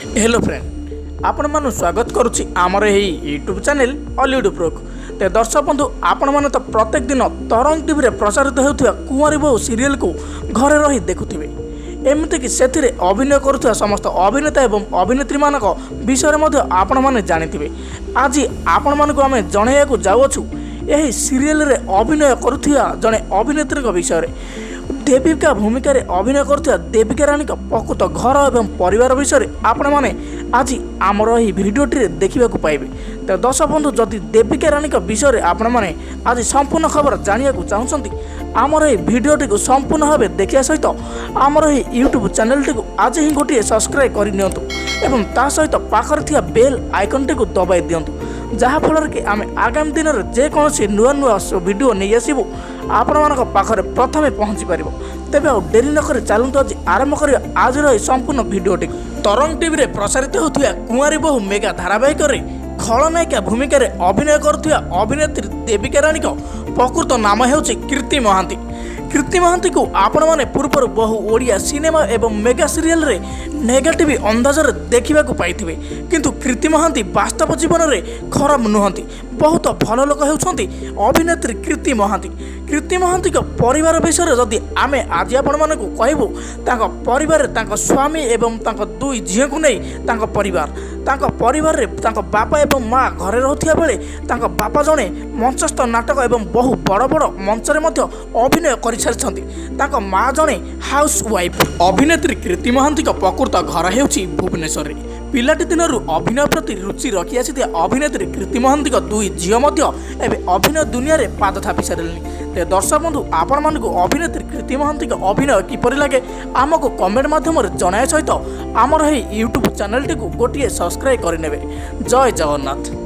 Hello friend आपण मान स्वागत करुच्ची आमर यही यूट्यूब चैनल ऑलीवुड प्रो तो दर्शक बंधु आपण मैंने तो प्रत्येक दिन तरंग टीवी प्रसारित होता कुंवारी बहु सीरियल को घरे रही देखुवे एमतीक से अभिनय करुवा समस्त अभिनेता एवं अभिनेत्री मान विषय आपण मैंने जानी आज आपण मानक आम जनइक जाऊँ यही सीरियल रे अभिनय करुवा जड़े अभिनेत्री विषय देविका भूमिका अभिनय करुवा देविका रानी प्रकृत घर एवं परिवार विषय आपण मैंने आज आमर यही भिडटी देखा पाइबे। तो दर्शक बंधु जदि देविका रानी विषय आपण मैंने आज संपूर्ण खबर जाना चाहते आमर यही भिडटी को संपूर्ण भाव देखा सहित आमर यही यूट्यूब चैनल टी आज ही गोटे सब्सक्राइब करनी एवं ता सहित पाखरे बेल आइकन टी दबाई दिंतु जहाँफल कि आम आगामी दिन में जेकोसी नुआ नुआ भिड नहीं आसबू आपण मान पाखे प्रथमे पहुँची पार तेज आ डेरी नक चलते आज आरंभ कर आज संपूर्ण भिडटी तरंग टीवी प्रसारित होता कुंवारी बहु मेगा धारावाहिक खलनायिका भूमिका अभिनय करुवा अभिनेत्री देविका रानी प्रकृत नाम हो कृति मोहांती। कृति मोहांती को आपण मैंने पूर्व बहु ओडिया सिनेमा एवं मेगा सीरियल रे नेगेटिव अंदाजर देखा पाई किंतु कृति मोहांती वास्तव जीवन में खराब नुहति बहुत भल लोक होती अभिनेत्री कृति मोहांती। कृति मोहांती परिवार विषय जदि आम आज आपण मानक कहबू परिवार स्वामी एवं दुई झील को नहीं परिवार रे बापा एवं माँ घरे रोथिया बेले बापा जड़े मंचस्थ नाटक एवं बहु बड़ बड़ मंचरे अभिनय कर सारी माँ जड़े हाउस वाइफ अभिनेत्री कृति मोहांती प्रकृत घर हो भुवनेश्वर पिलाटी दिन अभिनय प्रति रुचि रखी आसी अभिनेत्री कृति मोहांती दुई झील अभिनय दुनिया रे पाद थापी सारे। तो दर्शक बंधु आपण मानक अभिनेत्री कृति मोहांती अभिनय किपरि लगे आमको कमेंट माध्यम जनाया सहित आमर यही यूट्यूब चैनल टी गोटे सब्सक्राइब करने। जय जगन्नाथ।